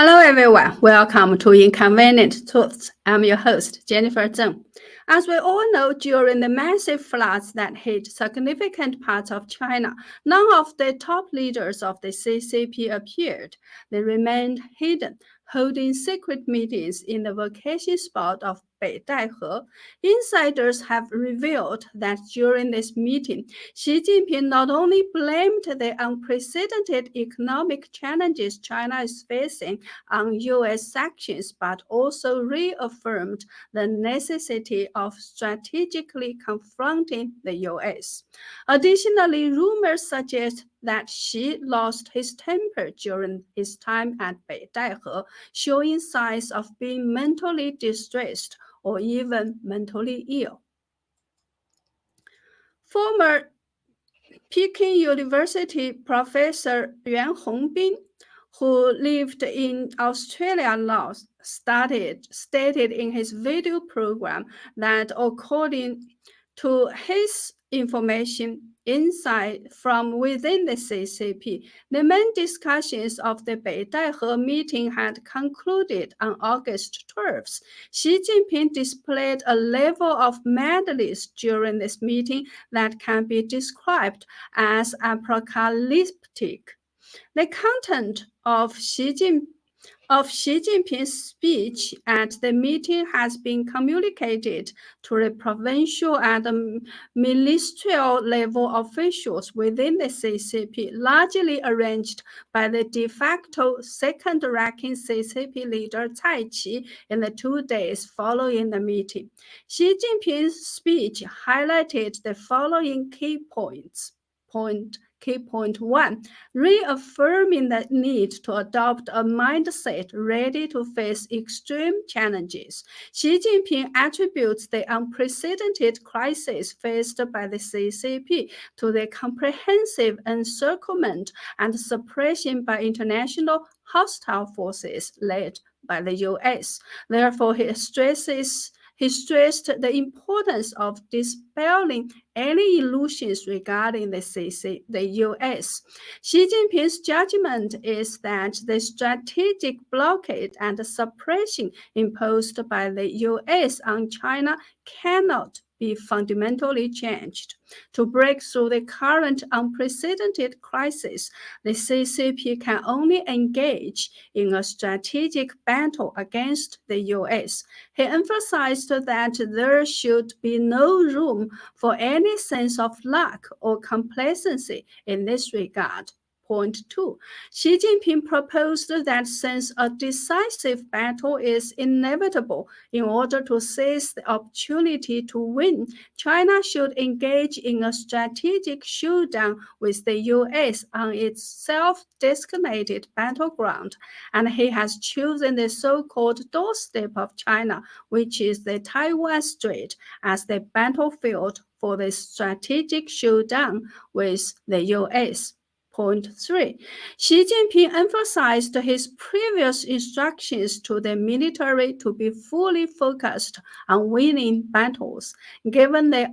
Hello everyone, welcome to Inconvenient Truths. I'm your host, Jennifer Zeng. As we all know, during the massive floods that hit significant parts of China, none of the top leaders of the CCP appeared. They remained hidden, holding secret meetings in the vacation spot of Beidaihe. Insiders have revealed that during this meeting, Xi Jinping not only blamed the unprecedented economic challenges China is facing on U.S. sanctions, but also reaffirmed the necessity of strategically confronting the U.S. Additionally, rumors suggest that Xi lost his temper during his time at Beidaihe, showing signs of being mentally distressed or even mentally ill. Former Peking University professor Yuan Hongbin, who lived in Australia now, stated in his video program that according to his information insight from within the CCP, the main discussions of the Beidaihe meeting had concluded on August 12th. Xi Jinping displayed a level of madness during this meeting that can be described as apocalyptic. The content of Xi Jinping's speech at the meeting has been communicated to the provincial and ministerial level officials within the CCP, largely arranged by the de facto second-ranking CCP leader Cai Qi in the 2 days following the meeting. Xi Jinping's speech highlighted the following key points. Key point 1, reaffirming the need to adopt a mindset ready to face extreme challenges. Xi Jinping attributes the unprecedented crisis faced by the CCP to the comprehensive encirclement and suppression by international hostile forces led by the U.S. Therefore, he stressed the importance of dispelling any illusions regarding the U.S. Xi Jinping's judgment is that the strategic blockade and suppression imposed by the U.S. on China cannot be fundamentally changed. To break through the current unprecedented crisis, the CCP can only engage in a strategic battle against the U.S. He emphasized that there should be no room for any sense of luck or complacency in this regard. Point 2, Xi Jinping proposed that since a decisive battle is inevitable, in order to seize the opportunity to win, China should engage in a strategic showdown with the U.S. on its self-designated battleground, and he has chosen the so-called doorstep of China, which is the Taiwan Strait, as the battlefield for the strategic showdown with the U.S. Point 3, Xi Jinping emphasized his previous instructions to the military to be fully focused on winning battles. Given the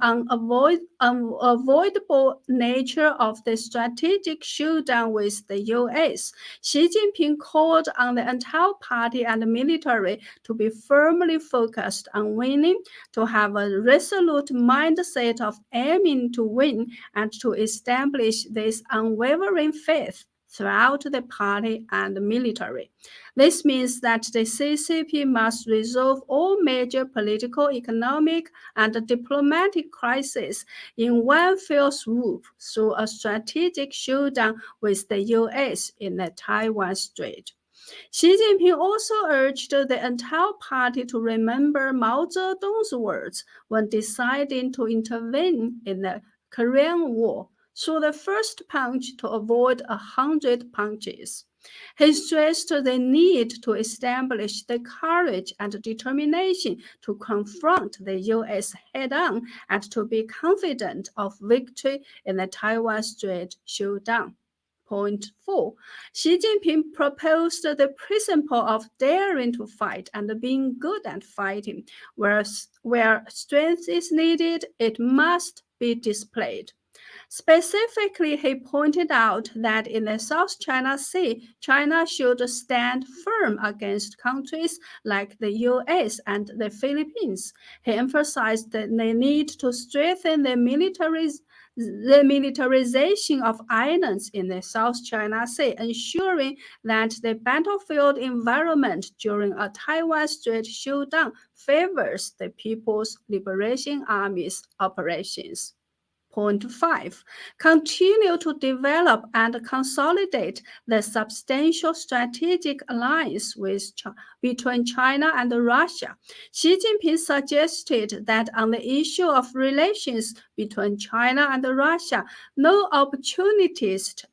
unavoidable nature of the strategic showdown with the U.S., Xi Jinping called on the entire party and the military to be firmly focused on winning, to have a resolute mindset of aiming to win, and to establish this unwavering faith throughout the party and the military. This means that the CCP must resolve all major political, economic, and diplomatic crises in one fell swoop through a strategic showdown with the U.S. in the Taiwan Strait. Xi Jinping also urged the entire party to remember Mao Zedong's words when deciding to intervene in the Korean War: throw the first punch to avoid 100 punches. He stressed the need to establish the courage and determination to confront the U.S. head-on and to be confident of victory in the Taiwan Strait showdown. Point 4, Xi Jinping proposed the principle of daring to fight and being good at fighting. Where strength is needed, it must be displayed. Specifically, he pointed out that in the South China Sea, China should stand firm against countries like the US and the Philippines. He emphasized the need to strengthen the militarization of islands in the South China Sea, ensuring that the battlefield environment during a Taiwan Strait showdown favors the People's Liberation Army's operations. Point 5. Continue to develop and consolidate the substantial strategic alliance between China and Russia. Xi Jinping suggested that on the issue of relations between China and Russia, no opportunistic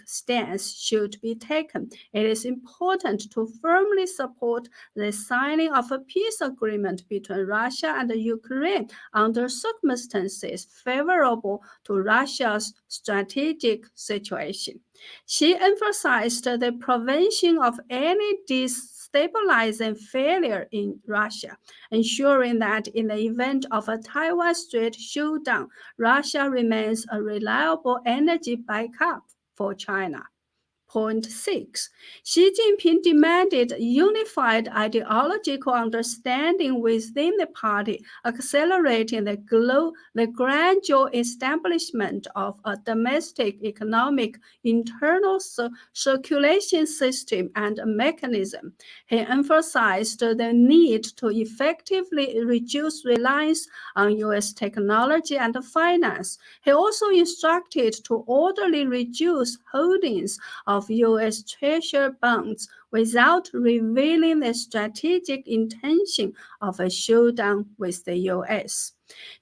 stance should be taken. It is important to firmly support the signing of a peace agreement between Russia and Ukraine under circumstances favorable to Russia's strategic situation. She emphasized the prevention of any destabilizing failure in Russia, ensuring that in the event of a Taiwan Strait showdown, Russia remains a reliable energy backup for China. Point 6. Xi Jinping demanded unified ideological understanding within the party, accelerating the gradual establishment of a domestic economic internal circulation system and mechanism. He emphasized the need to effectively reduce reliance on U.S. technology and finance. He also instructed to orderly reduce holdings of U.S. Treasury bonds without revealing the strategic intention of a showdown with the U.S.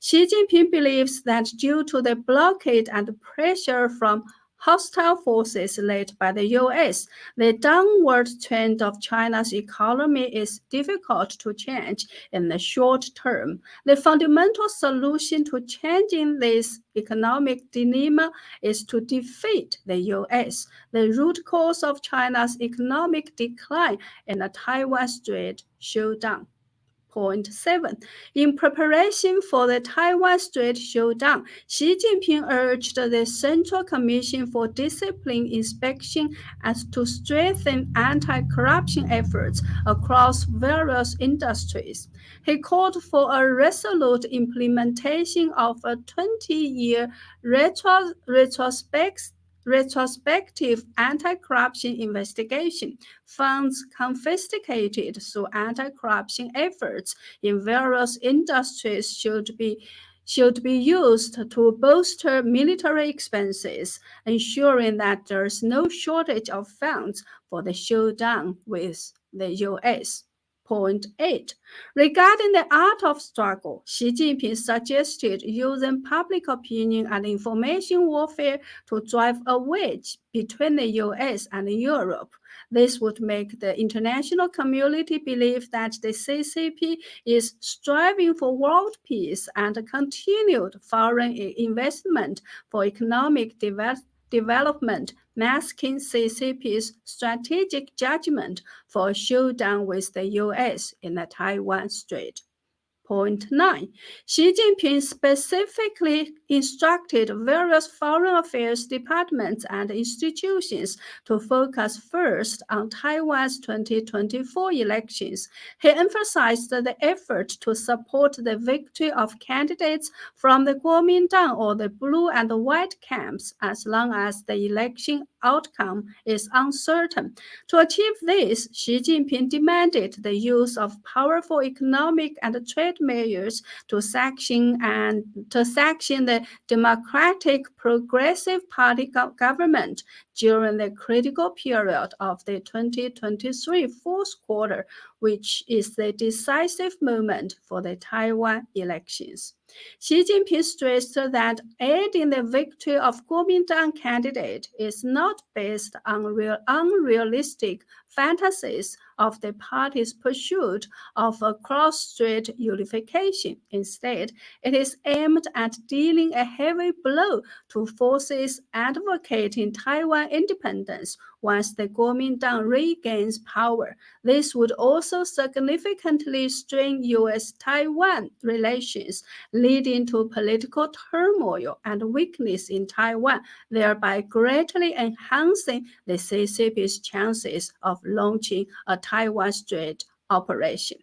Xi Jinping believes that due to the blockade and pressure from hostile forces led by the U.S., the downward trend of China's economy is difficult to change in the short term. The fundamental solution to changing this economic dilemma is to defeat the U.S., the root cause of China's economic decline in the Taiwan Strait showdown. Point 7. In preparation for the Taiwan Strait showdown, Xi Jinping urged the Central Commission for Discipline Inspection as to strengthen anti-corruption efforts across various industries. He called for a resolute implementation of a 20-year retrospective anti-corruption investigation. Funds confiscated through anti-corruption efforts in various industries should be used to bolster military expenses, ensuring that there is no shortage of funds for the showdown with the U.S. Point 8. Regarding the art of struggle, Xi Jinping suggested using public opinion and information warfare to drive a wedge between the US and Europe. This would make the international community believe that the CCP is striving for world peace and continued foreign investment for economic development, masking CCP's strategic judgment for a showdown with the US in the Taiwan Strait. Point 9. Xi Jinping specifically instructed various foreign affairs departments and institutions to focus first on Taiwan's 2024 elections. He emphasized the effort to support the victory of candidates from the Kuomintang or the blue and white camps as long as the election outcome is uncertain. To achieve this, Xi Jinping demanded the use of powerful economic and trade measures to sanction the Democratic Progressive Party government during the critical period of the 2023 fourth quarter, which is the decisive moment for the Taiwan elections. Xi Jinping stressed that aiding the victory of Kuomintang candidate is not based on unrealistic fantasies of the party's pursuit of a cross-strait unification. Instead, it is aimed at dealing a heavy blow to forces advocating Taiwan independence once the Kuomintang regains power. This would also significantly strain U.S.-Taiwan relations, leading to political turmoil and weakness in Taiwan, thereby greatly enhancing the CCP's chances of launching a Taiwan Strait operation.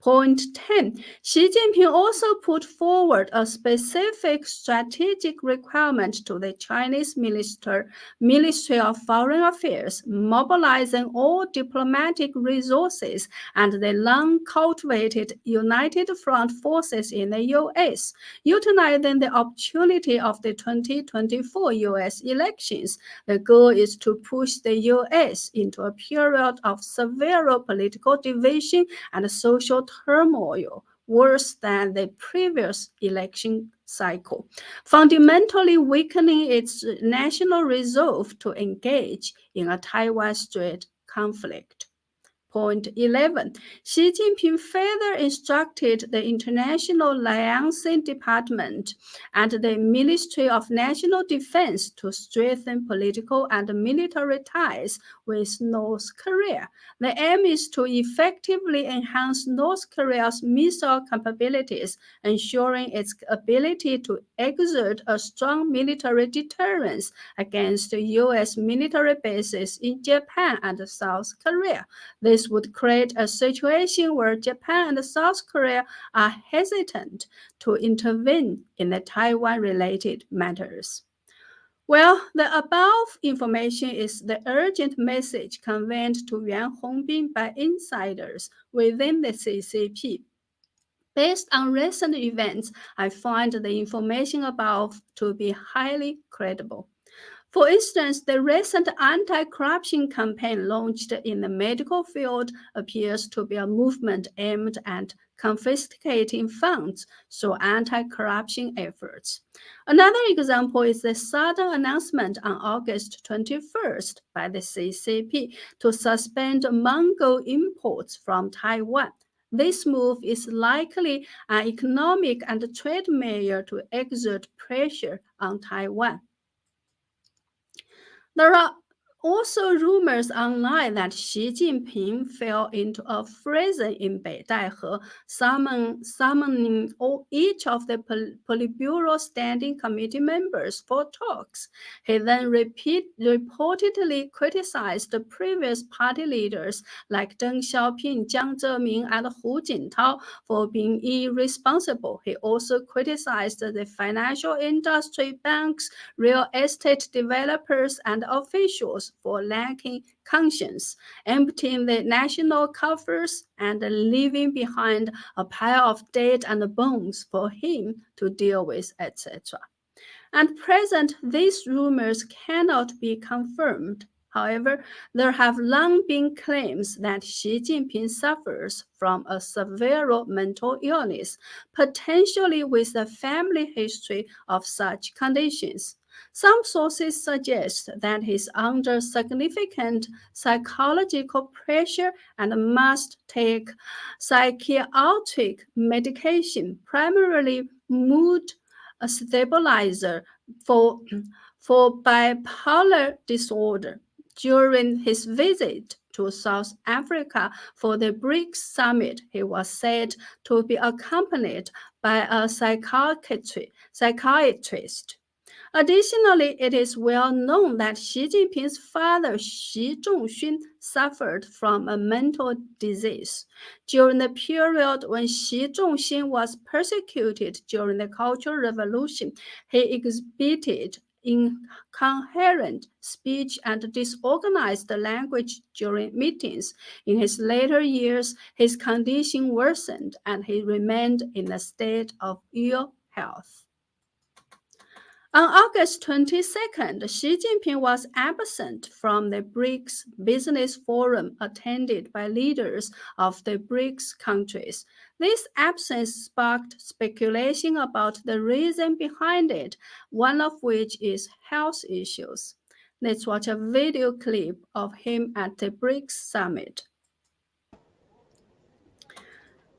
Point 10. Xi Jinping also put forward a specific strategic requirement to the Chinese Ministry of Foreign Affairs, mobilizing all diplomatic resources and the long-cultivated United Front forces in the U.S., utilizing the opportunity of the 2024 U.S. elections. The goal is to push the U.S. into a period of severe political division and social turmoil, worse than the previous election cycle, fundamentally weakening its national resolve to engage in a Taiwan Strait conflict. Point 11. Xi Jinping further instructed the International Licensing Department and the Ministry of National Defense to strengthen political and military ties with North Korea. The aim is to effectively enhance North Korea's missile capabilities, ensuring its ability to exert a strong military deterrence against U.S. military bases in Japan and South Korea. This would create a situation where Japan and South Korea are hesitant to intervene in the Taiwan-related matters. Well, the above information is the urgent message conveyed to Yuan Hongbin by insiders within the CCP. Based on recent events, I find the information above to be highly credible. For instance, the recent anti-corruption campaign launched in the medical field appears to be a movement aimed at confiscating funds through anti-corruption efforts. Another example is the sudden announcement on August 21st by the CCP to suspend mango imports from Taiwan. This move is likely an economic and trade measure to exert pressure on Taiwan. There are also rumors online that Xi Jinping fell into a prison in Beidaihe, summoning each of the Politburo Standing Committee members for talks. He then reportedly criticized the previous party leaders like Deng Xiaoping, Jiang Zemin, and Hu Jintao for being irresponsible. He also criticized the financial industry, banks, real estate developers, and officials for lacking conscience, emptying the national coffers and leaving behind a pile of debt and bones for him to deal with, etc. At present, these rumors cannot be confirmed. However, there have long been claims that Xi Jinping suffers from a severe mental illness, potentially with a family history of such conditions. Some sources suggest that he is under significant psychological pressure and must take psychiatric medication, primarily mood stabilizer for bipolar disorder. During his visit to South Africa for the BRICS summit, he was said to be accompanied by a psychiatrist. Additionally, it is well known that Xi Jinping's father, Xi Zhongxun, suffered from a mental disease. During the period when Xi Zhongxun was persecuted during the Cultural Revolution, he exhibited incoherent speech and disorganized language during meetings. In his later years, his condition worsened and he remained in a state of ill health. On August 22nd, Xi Jinping was absent from the BRICS Business Forum attended by leaders of the BRICS countries. This absence sparked speculation about the reason behind it, one of which is health issues. Let's watch a video clip of him at the BRICS summit.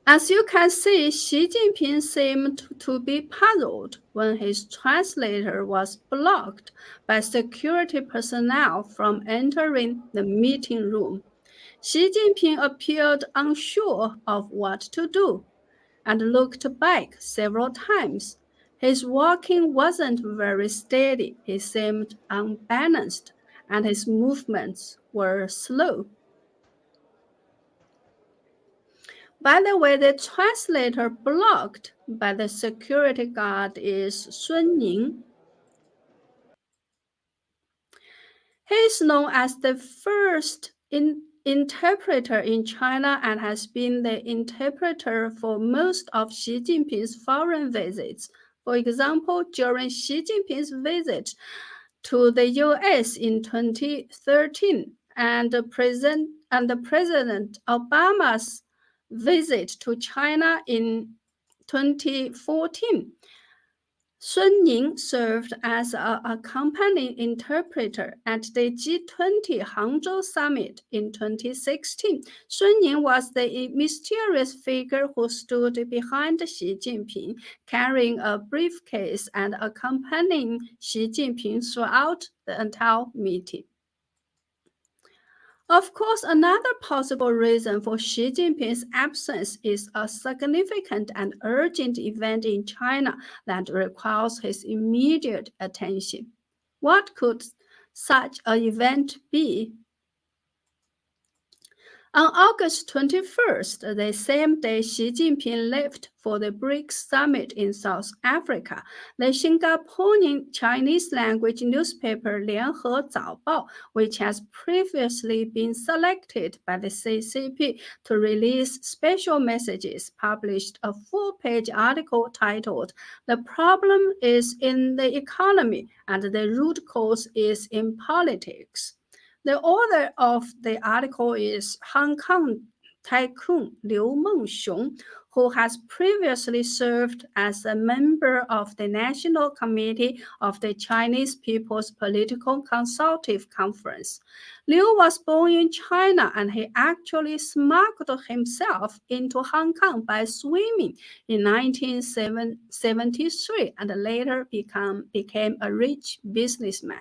As you can see, Xi Jinping seemed to be puzzled when his translator was blocked by security personnel from entering the meeting room. Xi Jinping appeared unsure of what to do and looked back several times. His walking wasn't very steady, he seemed unbalanced, and his movements were slow. By the way, the translator blocked by the security guard is Sun Ning. He is known as the first interpreter in China and has been the interpreter for most of Xi Jinping's foreign visits. For example, during Xi Jinping's visit to the US in 2013 and President Obama's visit to China in 2014. Sun Ning served as an accompanying interpreter at the G20 Hangzhou Summit in 2016. Sun Ning was the mysterious figure who stood behind Xi Jinping, carrying a briefcase and accompanying Xi Jinping throughout the entire meeting. Of course, another possible reason for Xi Jinping's absence is a significant and urgent event in China that requires his immediate attention. What could such an event be? On August 21st, the same day Xi Jinping left for the BRICS summit in South Africa, the Singaporean Chinese language newspaper 联合早报, which has previously been selected by the CCP to release special messages, published a full-page article titled "The Problem is in the Economy and the Root Cause is in Politics." The author of the article is Hong Kong tycoon Liu Mengxiong, who has previously served as a member of the National Committee of the Chinese People's Political Consultative Conference. Liu was born in China and he actually smuggled himself into Hong Kong by swimming in 1973 and later became a rich businessman.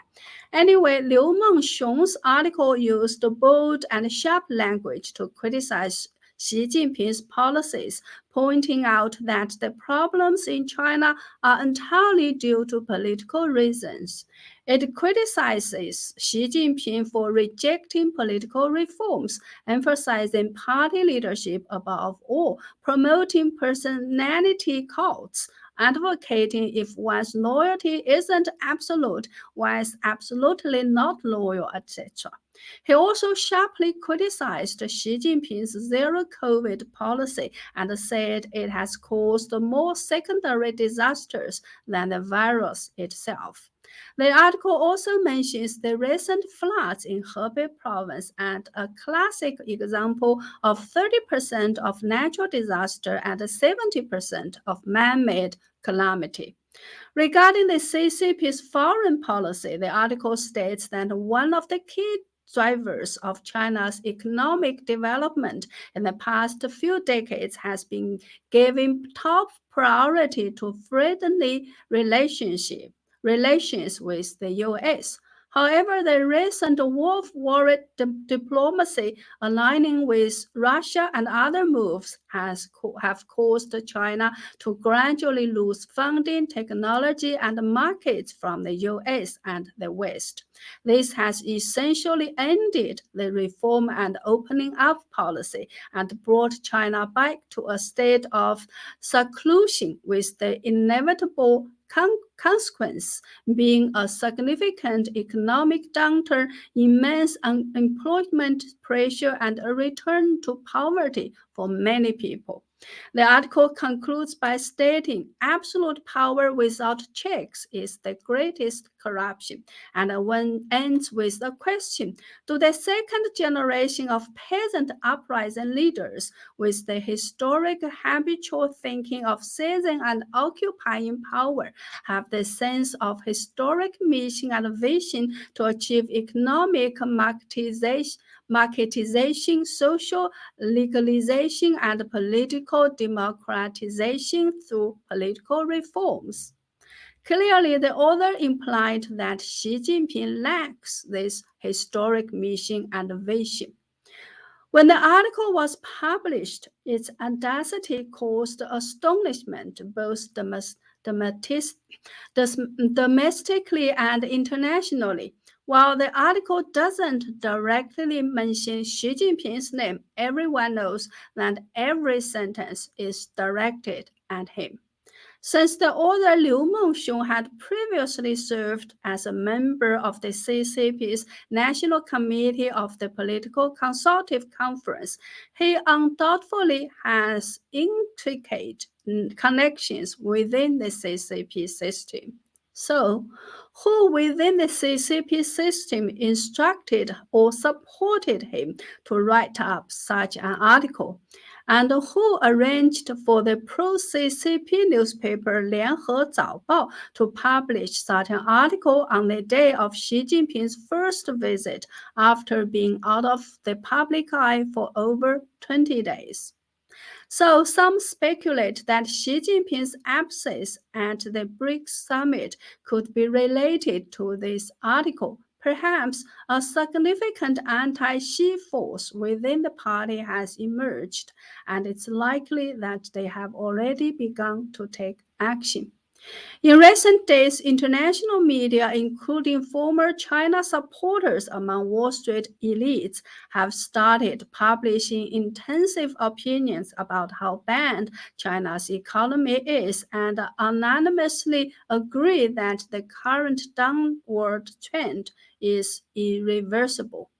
Anyway, Liu Mengxiong's article used bold and sharp language to criticize Xi Jinping's policies, pointing out that the problems in China are entirely due to political reasons. It criticizes Xi Jinping for rejecting political reforms, emphasizing party leadership above all, promoting personality cults, advocating if one's loyalty isn't absolute, one is absolutely not loyal, etc. He also sharply criticized Xi Jinping's zero COVID policy and said it has caused more secondary disasters than the virus itself. The article also mentions the recent floods in Hebei province and a classic example of 30% of natural disaster and 70% of man-made calamity. Regarding the CCP's foreign policy, the article states that one of the key drivers of China's economic development in the past few decades has been giving top priority to friendly relations with the US. However, the recent war-worried diplomacy aligning with Russia and other moves have caused China to gradually lose funding, technology, and markets from the US and the West. This has essentially ended the reform and opening up policy and brought China back to a state of seclusion, with the inevitable consequence being a significant economic downturn, immense unemployment pressure, and a return to poverty for many people. The article concludes by stating absolute power without checks is the greatest corruption, and one ends with a question: do the second generation of peasant uprising leaders, with the historic habitual thinking of seizing and occupying power, have the sense of historic mission and vision to achieve economic marketization, social legalization, and political democratization through political reforms? Clearly, the author implied that Xi Jinping lacks this historic mission and vision. When the article was published, its audacity caused astonishment both domestically and internationally. While the article doesn't directly mention Xi Jinping's name, everyone knows that every sentence is directed at him. Since the author Liu Mengxiong had previously served as a member of the CCP's National Committee of the Political Consultative Conference, he undoubtedly has intricate connections within the CCP system. So, who within the CCP system instructed or supported him to write up such an article? And who arranged for the pro-CCP newspaper 联合早报 to publish such an article on the day of Xi Jinping's first visit after being out of the public eye for over 20 days? So some speculate that Xi Jinping's absence at the BRICS summit could be related to this article. Perhaps a significant anti-Xi force within the party has emerged, and it's likely that they have already begun to take action. In recent days, international media, including former China supporters among Wall Street elites, have started publishing intensive opinions about how bad China's economy is and unanimously agree that the current downward trend is irreversible.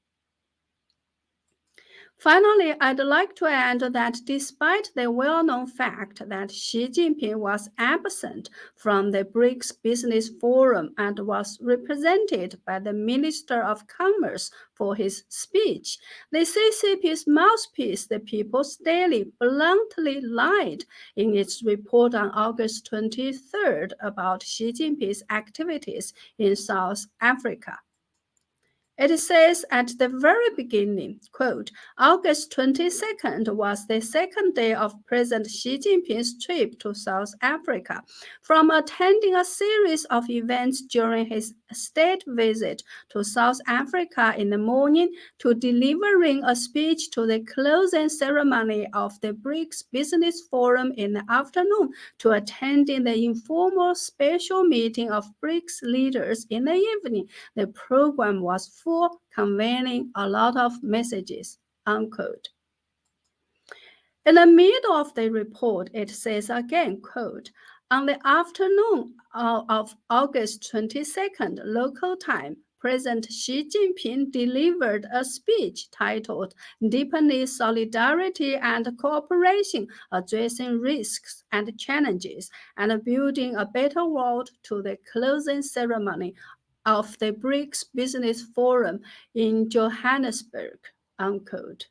Finally, I'd like to add that despite the well-known fact that Xi Jinping was absent from the BRICS Business Forum and was represented by the Minister of Commerce for his speech, the CCP's mouthpiece, the People's Daily, bluntly lied in its report on August 23rd about Xi Jinping's activities in South Africa. It says at the very beginning, quote, August 22nd was the second day of President Xi Jinping's trip to South Africa. From attending a series of events during his state visit to South Africa in the morning, to delivering a speech to the closing ceremony of the BRICS Business Forum in the afternoon, to attending the informal special meeting of BRICS leaders in the evening, the program was full, conveying a lot of messages, unquote. In the middle of the report, it says again, quote, on the afternoon of August 22nd, local time, President Xi Jinping delivered a speech titled Deepening Solidarity and Cooperation, Addressing Risks and Challenges, and Building a Better World, to the closing ceremony of the BRICS Business Forum in Johannesburg, unquote.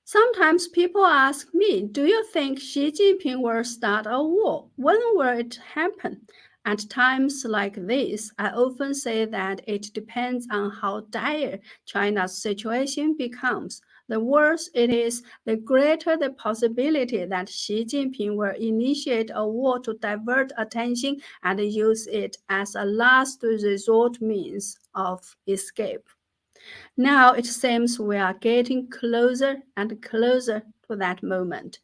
Sometimes people ask me, do you think Xi Jinping will start a war? When will it happen? At times like this, I often say that it depends on how dire China's situation becomes. The worse it is, the greater the possibility that Xi Jinping will initiate a war to divert attention and use it as a last resort means of escape. Now it seems we are getting closer and closer to that moment.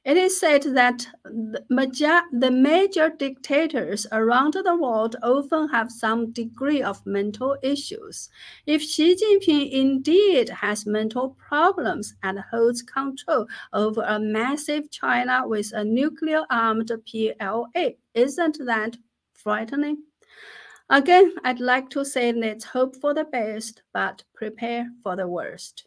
It is said that the major dictators around the world often have some degree of mental issues. If Xi Jinping indeed has mental problems and holds control over a massive China with a nuclear-armed PLA, isn't that frightening? Again, I'd like to say let's hope for the best, but prepare for the worst.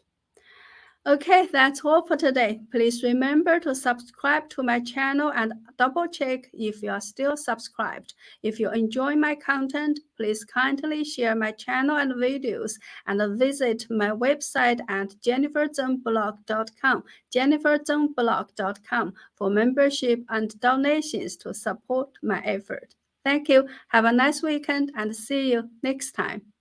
Okay, that's all for today. Please remember to subscribe to my channel and double check if you are still subscribed. If you enjoy my content, please kindly share my channel and videos and visit my website at jenniferzengblog.com, jenniferzengblog.com for membership and donations to support my effort. Thank you. Have a nice weekend and see you next time.